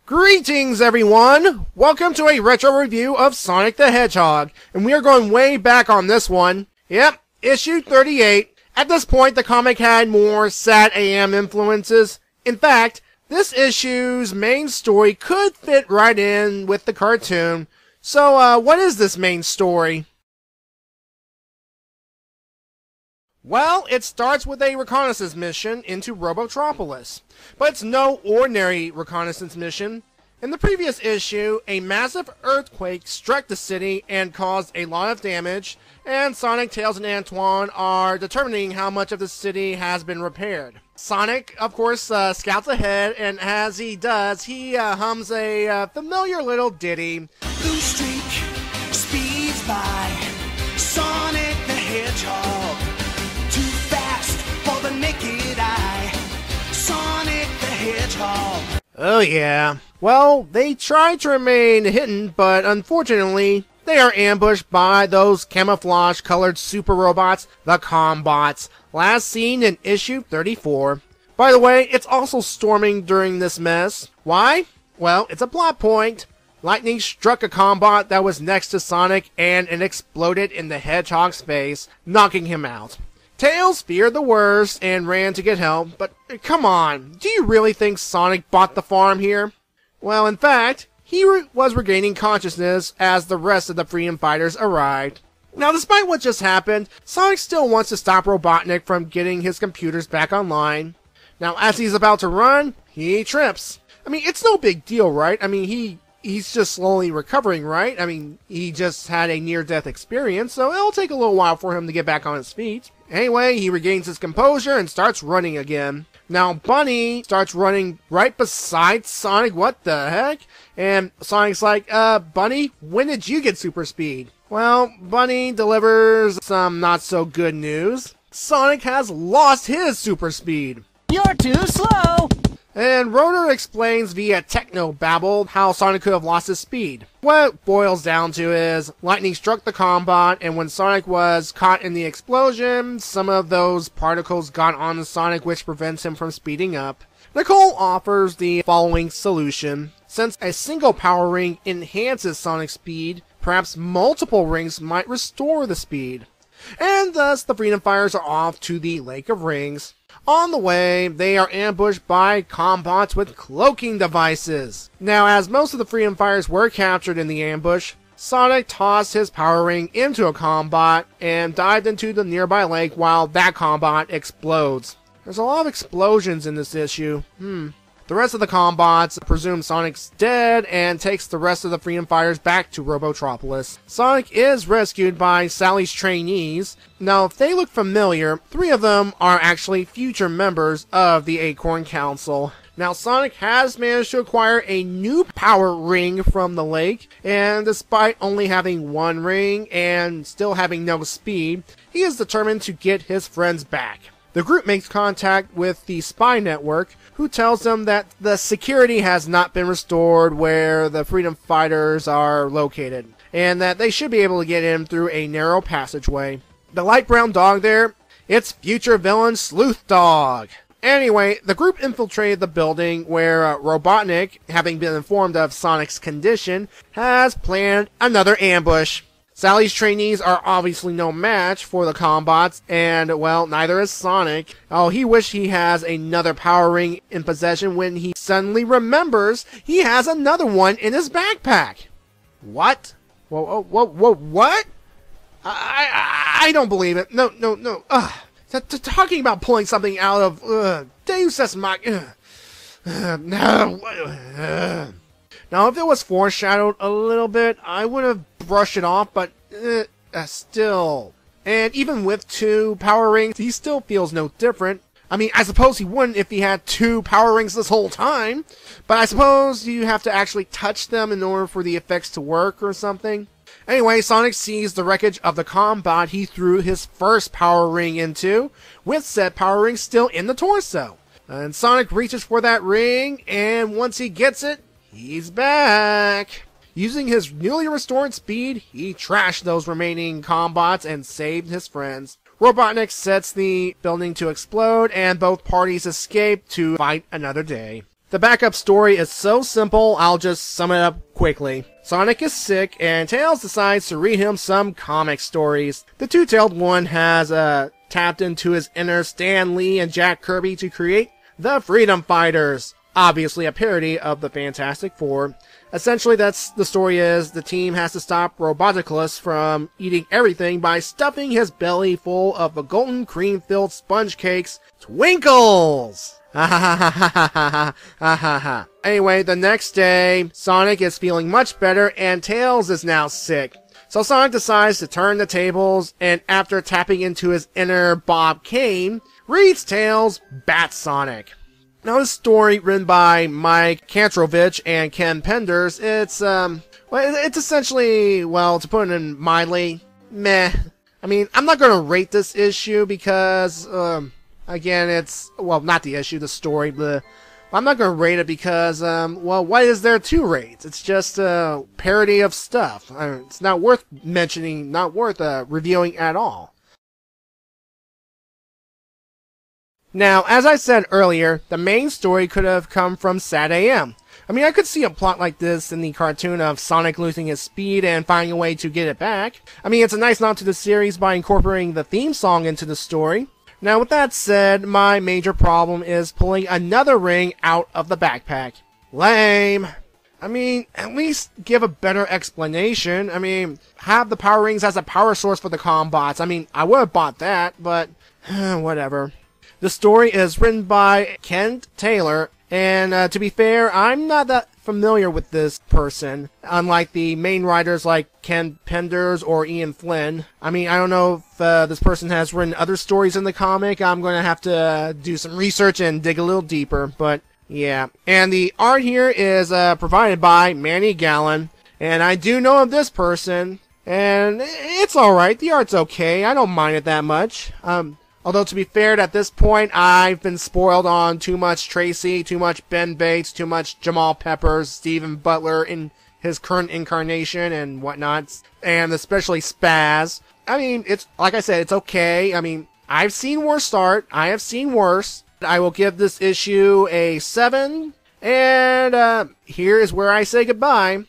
Greetings everyone! Welcome to a retro review of Sonic the Hedgehog, and we are going way back on this one. Yep, issue 38. At this point, the comic had more sad AM influences. In fact, this issue's main story could fit right in with the cartoon. So, what is this main story? Well, it starts with a reconnaissance mission into Robotropolis, but it's no ordinary reconnaissance mission. In the previous issue, a massive earthquake struck the city and caused a lot of damage, and Sonic, Tails, and Antoine are determining how much of the city has been repaired. Sonic, of course, scouts ahead, and as he does, he hums a familiar little ditty. Blue streak speeds by, Sonic the Hedgehog. For the naked eye, Sonic the Hedgehog. Oh yeah. Well, they try to remain hidden, but unfortunately, they are ambushed by those camouflage-colored super robots, the Combots, last seen in issue 34. By the way, it's also storming during this mess. Why? Well, it's a plot point. Lightning struck a Combot that was next to Sonic, and it exploded in the Hedgehog's face, knocking him out. Tails feared the worst and ran to get help, but come on, do you really think Sonic bought the farm here? Well, in fact, he was regaining consciousness as the rest of the Freedom Fighters arrived. Now, despite what just happened, Sonic still wants to stop Robotnik from getting his computers back online. Now, as he's about to run, he trips. I mean, it's no big deal, right? I mean, he's just slowly recovering, right? I mean, he just had a near-death experience, so it'll take a little while for him to get back on his feet. Anyway, he regains his composure and starts running again. Now, Bunny starts running right beside Sonic. What the heck? And Sonic's like, Bunny, when did you get super speed? Well, Bunny delivers some not-so-good news. Sonic has lost his super speed. You're too slow. And Rotor explains via techno-babble how Sonic could have lost his speed. What it boils down to is, lightning struck the Combot, and when Sonic was caught in the explosion, some of those particles got onto Sonic, which prevents him from speeding up. Nicole offers the following solution. Since a single power ring enhances Sonic's speed, perhaps multiple rings might restore the speed. And thus, the Freedom Fighters are off to the Lake of Rings. On the way, they are ambushed by Combots with cloaking devices. Now, as most of the Freedom Fighters were captured in the ambush, Sonic tossed his power ring into a Combot and dived into the nearby lake while that Combot explodes. There's a lot of explosions in this issue. The rest of the Combots presume Sonic's dead and takes the rest of the Freedom Fighters back to Robotropolis. Sonic is rescued by Sally's trainees. Now, if they look familiar, 3 of them are actually future members of the Acorn Council. Now, Sonic has managed to acquire a new power ring from the lake, and despite only having 1 ring and still having no speed, he is determined to get his friends back. The group makes contact with the spy network, who tells them that the security has not been restored where the Freedom Fighters are located, and that they should be able to get in through a narrow passageway. The light brown dog there, it's future villain Sleuth Dog. Anyway, the group infiltrated the building where Robotnik, having been informed of Sonic's condition, has planned another ambush. Sally's trainees are obviously no match for the Combots, and, well, neither is Sonic. Oh, he wishes he has another power ring in possession when he suddenly remembers he has another one in his backpack. What? Whoa, what? I don't believe it. No. Talking about pulling something out of, Deus Ex Machina. No. Now, if it was foreshadowed a little bit, I would have brushed it off, but still. And even with 2 power rings, he still feels no different. I mean, I suppose he wouldn't if he had 2 power rings this whole time, but I suppose you have to actually touch them in order for the effects to work or something. Anyway, Sonic sees the wreckage of the Combot he threw his first power ring into, with said power ring still in the torso. And Sonic reaches for that ring, and once he gets it, he's back. Using his newly restored speed, he trashed those remaining Combots and saved his friends. Robotnik sets the building to explode, and both parties escape to fight another day. The backup story is so simple, I'll just sum it up quickly. Sonic is sick, and Tails decides to read him some comic stories. The two-tailed one has tapped into his inner Stan Lee and Jack Kirby to create the Freedom Fighters. Obviously a parody of the Fantastic Four. Essentially, that's the story is the team has to stop Roboticus from eating everything by stuffing his belly full of the golden cream-filled sponge cakes, Twinkles! Anyway, the next day, Sonic is feeling much better and Tails is now sick. So Sonic decides to turn the tables, and after tapping into his inner Bob Kane, reads Tails Bat Sonic. Now, this story, written by Mike Kantrovich and Ken Penders, it's essentially, well, to put it in mildly, meh. I mean, I'm not gonna rate this issue because, again, it's, well, not the issue, the story, I'm not gonna rate it because, well, what is there to rate? It's just a parody of stuff. It's not worth mentioning, not worth reviewing at all. Now, as I said earlier, the main story could have come from Sad AM. I mean, I could see a plot like this in the cartoon of Sonic losing his speed and finding a way to get it back. I mean, it's a nice nod to the series by incorporating the theme song into the story. Now, with that said, my major problem is pulling another ring out of the backpack. Lame. I mean, at least give a better explanation. I mean, have the power rings as a power source for the combots. I mean, I would have bought that, but whatever. The story is written by Kent Taylor, and to be fair, I'm not that familiar with this person, unlike the main writers like Ken Penders or Ian Flynn. I mean, I don't know if this person has written other stories in the comic. I'm going to have to do some research and dig a little deeper, but yeah. And the art here is provided by Manny Gallen, and I do know of this person, and it's alright. The art's okay. I don't mind it that much. Although, to be fair, at this point, I've been spoiled on too much Tracy, too much Ben Bates, too much Jamal Peppers, Stephen Butler in his current incarnation and whatnot, and especially Spaz. I mean, it's, like I said, it's okay. I mean, I've seen worse art. I have seen worse. I will give this issue a 7, and here is where I say goodbye.